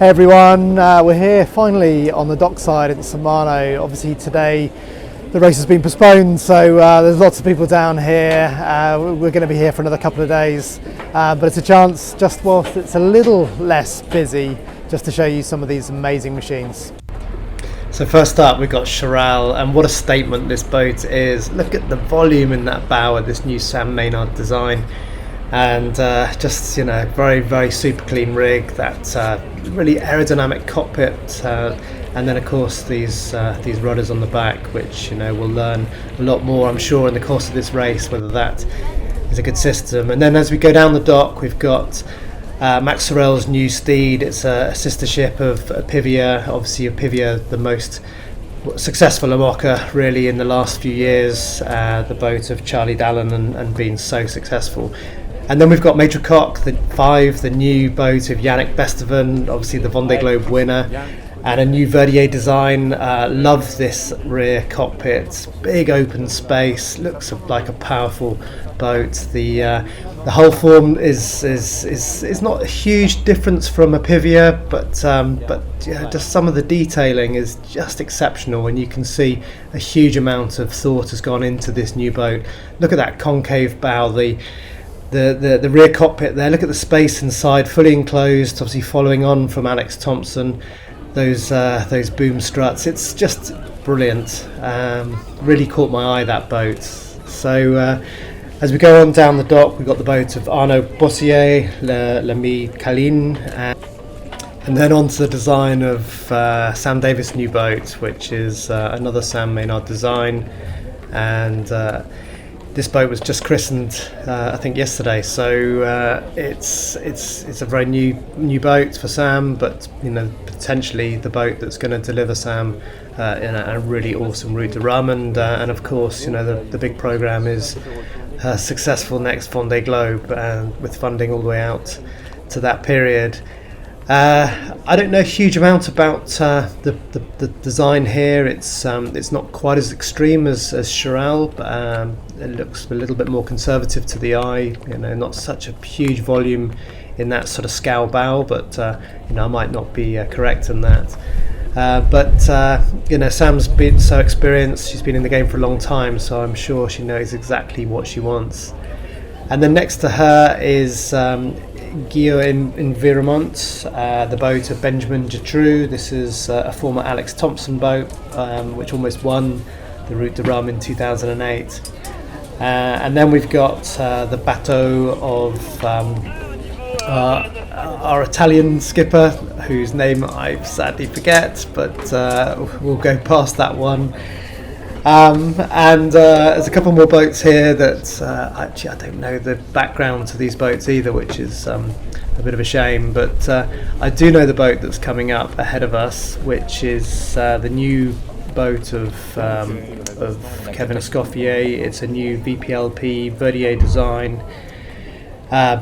Hey everyone, we're here finally on the dockside at Malo. Obviously today the race has been postponed, so there's lots of people down here. We're going to be here for another couple of days, but it's a chance, just whilst it's a little less busy, just to show you some of these amazing machines. So first up we've got Shirelle, and what a statement this boat is. Look at the volume in that bow of this new Sam Manuard design. And just, you know, very super clean rig, that really aerodynamic cockpit, and then of course these rudders on the back, which, you know, we'll learn a lot more, I'm sure, in the course of this race, whether that is a good system. And then as we go down the dock, we've got Maxarell's new Steed. It's a sister ship of Pivia. Obviously Pivia, the most successful IMOCA really in the last few years, the boat of Charlie Dallin, and been so successful. And then we've got Maitre Coq, the 5, the new boat of Yannick Besteven, obviously the Vendée Globe winner, and a new Verdier design. Love this rear cockpit, big open space, looks like a powerful boat. The hull form is not a huge difference from a Pivia, but yeah, just some of the detailing is just exceptional, and you can see a huge amount of thought has gone into this new boat. Look at that concave bow, the rear cockpit there. Look at the space inside, fully enclosed, obviously following on from Alex Thompson, those boom struts. It's just brilliant. Really caught my eye, that boat. So as we go on down the dock, we've got the boat of Arnaud Bossier, L'Ami Caline, and then on to the design of Sam Davis' new boat, which is another Sam Manuard design, and this boat was just christened, I think, yesterday. So it's a very new boat for Sam, but, you know, potentially the boat that's going to deliver Sam in a really awesome route to Rhum, and of course, you know, the big program is her successful next Vendée Globe, with funding all the way out to that period. I don't know a huge amount about the design here. It's not quite as extreme as Shirelle, but it looks a little bit more conservative to the eye. You know, not such a huge volume in that sort of scow bow, but you know, I might not be correct in that. But you know, Sam's been so experienced. She's been in the game for a long time, so I'm sure she knows exactly what she wants. And then next to her is Guillaume Environment, the boat of Benjamin Dutroux. This is a former Alex Thompson boat, which almost won the Route de Rhum in 2008. And then we've got the bateau of our Italian skipper, whose name I sadly forget, but we'll go past that one. And there's a couple more boats here that actually I don't know the background to these boats either, which is a bit of a shame, but I do know the boat that's coming up ahead of us, which is the new boat of Kevin Escoffier. It's a new VPLP Verdier design,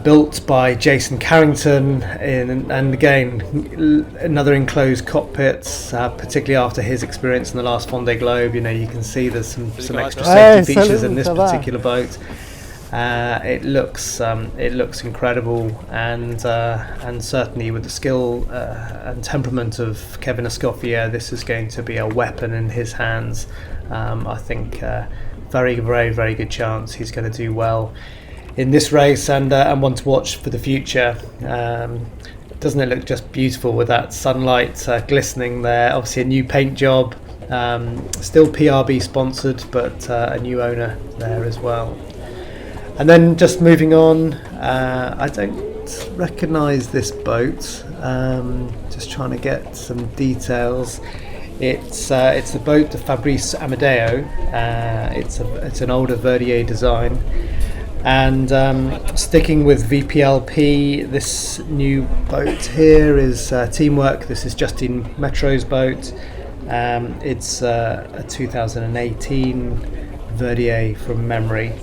built by Jason Carrington, and again another enclosed cockpit, particularly after his experience in the last Vendée Globe. You know, you can see there's some extra safety features in this particular boat. It looks incredible, and certainly with the skill and temperament of Kevin Escoffier, this is going to be a weapon in his hands. I think very good chance he's going to do well in this race, and one to watch for the future. Doesn't it look just beautiful with that sunlight glistening there? Obviously a new paint job, still PRB sponsored, but a new owner there as well. And then just moving on, I don't recognise this boat, just trying to get some details. It's the boat of Fabrice Amadeo. It's an older Verdier design. And sticking with VPLP, this new boat here is Teamwork. This is Justine Metro's boat. It's a 2018 Verdier from memory.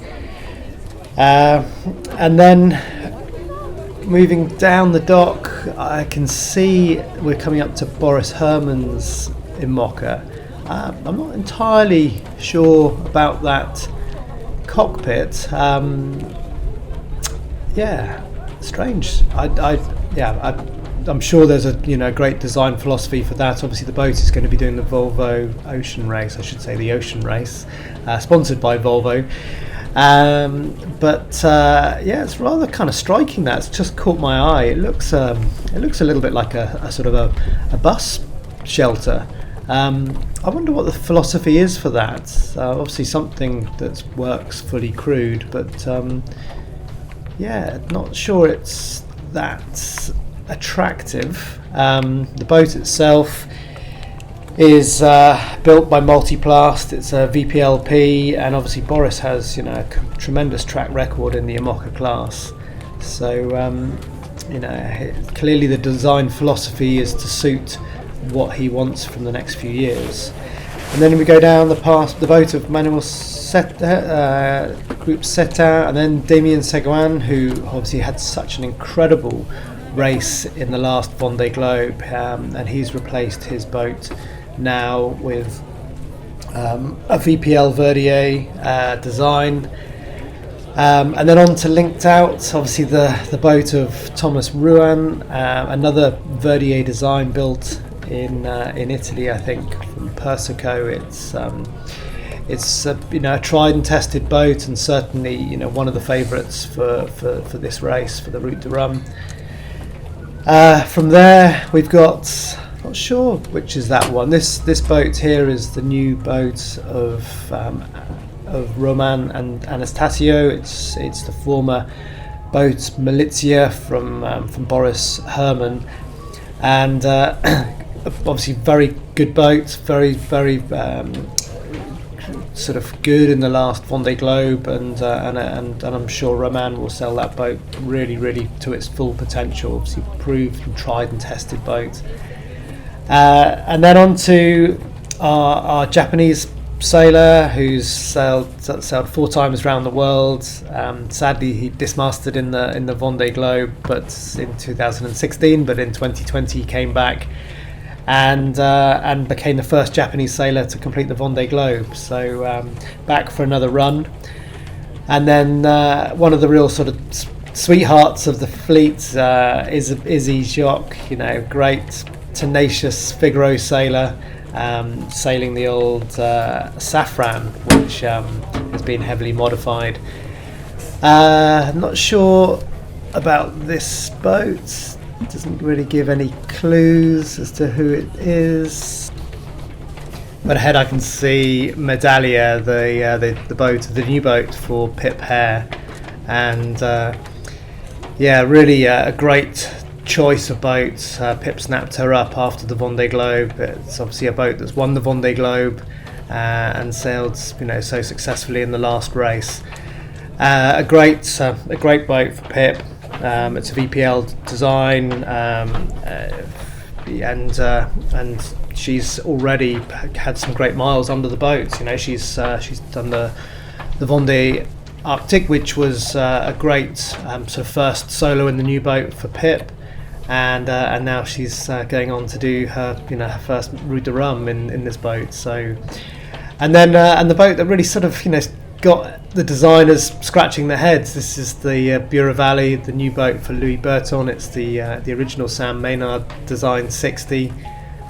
And then moving down the dock, I can see we're coming up to Boris Herrmann's IMOCA. I'm not entirely sure about that cockpit. Yeah, strange. I I'm sure there's a great design philosophy for that. Obviously, the boat is going to be doing the Volvo Ocean Race, I should say, the Ocean Race, sponsored by Volvo. Yeah, it's rather kind of striking. That's just caught my eye. It looks a little bit like a sort of a bus shelter. I wonder what the philosophy is for that. Obviously something that works fully crewed, but yeah, not sure it's that attractive. The boat itself is built by Multiplast. It's a VPLP, and obviously Boris has a tremendous track record in the IMOCA class. So clearly the design philosophy is to suit what he wants from the next few years. And then we go down the boat of Manuel Group Setin, and then Damien Seguin, who obviously had such an incredible race in the last Vendée Globe, and he's replaced his boat now with a VPL Verdier design. And then on to Linked Out, obviously the boat of Thomas Rhum, another Verdier design built in Italy, I think, from Persico. It's a tried and tested boat, and certainly one of the favourites for this race, for the Route de Rhum. From there we've got, not sure which is that one. This boat here is the new boat of Roman and Anastasio. It's the former boat Medallia from Boris Herrmann, and obviously very good boat, very sort of good in the last Vendée Globe, and I'm sure Roman will sell that boat really to its full potential. Obviously proved and tried and tested boat. And then on to our Japanese sailor, who's sailed 4 times around the world. Sadly, he dismasted in the Vendée Globe, but in 2016. But in 2020, he came back and became the first Japanese sailor to complete the Vendée Globe. So back for another run. And then one of the real sort of sweethearts of the fleet is Izzy Jock. Great, tenacious Figaro sailor. Sailing the old Safran, which has been heavily modified. Not sure about this boat. It doesn't really give any clues as to who it is. But ahead I can see Medallia, the boat, the new boat for Pip Hare, and really a great choice of boats. Pip snapped her up after the Vendée Globe. It's obviously a boat that's won the Vendée Globe and sailed so successfully in the last race. A great boat for Pip. It's a VPL design, and she's already had some great miles under the boat. She's done the Vendée Arctic, which was a great sort of first solo in the new boat for Pip. And now she's going on to do her her first Route de Rhum in this boat. So, and the boat that really sort of got the designers scratching their heads. This is the Bura Valley, the new boat for Louis Berton. It's the original Sam Maynard design 60,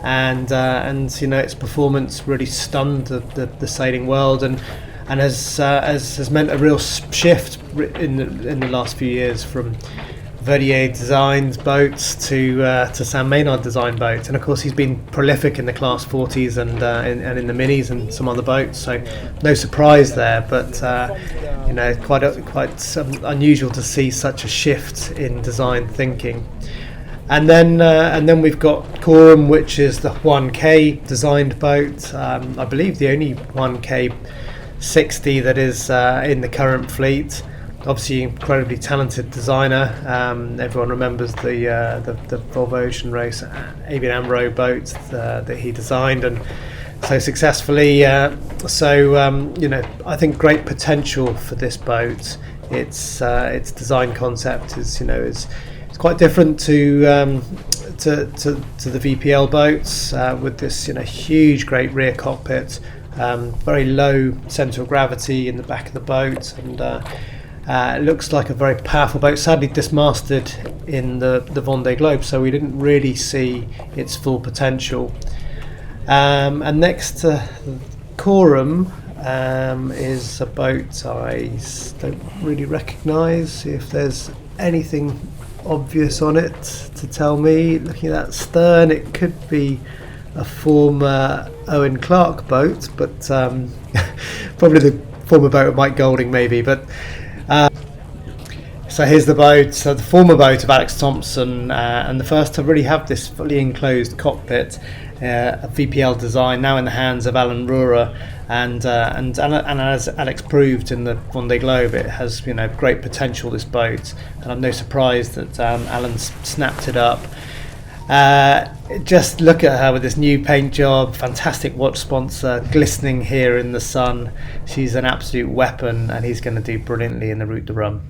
and its performance really stunned the sailing world, and has meant a real shift in the last few years from Verdier designed boats to Sam Maynard designed boats, and of course he's been prolific in the Class 40s and in the Minis and some other boats, so no surprise there. But quite unusual to see such a shift in design thinking. And then we've got Corum, which is the 1K designed boat. I believe the only 1K 60 that is in the current fleet. Obviously, incredibly talented designer. Everyone remembers the Volvo Ocean Race Avian Amro boat that he designed and so successfully. I think great potential for this boat. Its design concept is it's quite different to the VPL boats with this huge, great rear cockpit, very low centre of gravity in the back of the boat, It looks like a very powerful boat, sadly dismasted in the Vendée Globe, so we didn't really see its full potential. And next to Rhum is a boat I don't really recognise. See if there's anything obvious on it to tell me. Looking at that stern, it could be a former Owen Clark boat, but probably the former boat of Mike Golding maybe. But so here's the boat, so the former boat of Alex Thompson, and the first to really have this fully enclosed cockpit, a VPL design, now in the hands of Alan Rurer, and as Alex proved in the Vendée Globe, it has great potential, this boat, and I'm no surprise that Alan snapped it up. Just look at her with this new paint job, fantastic watch sponsor, glistening here in the sun. She's an absolute weapon, and he's going to do brilliantly in the Route de Rhum.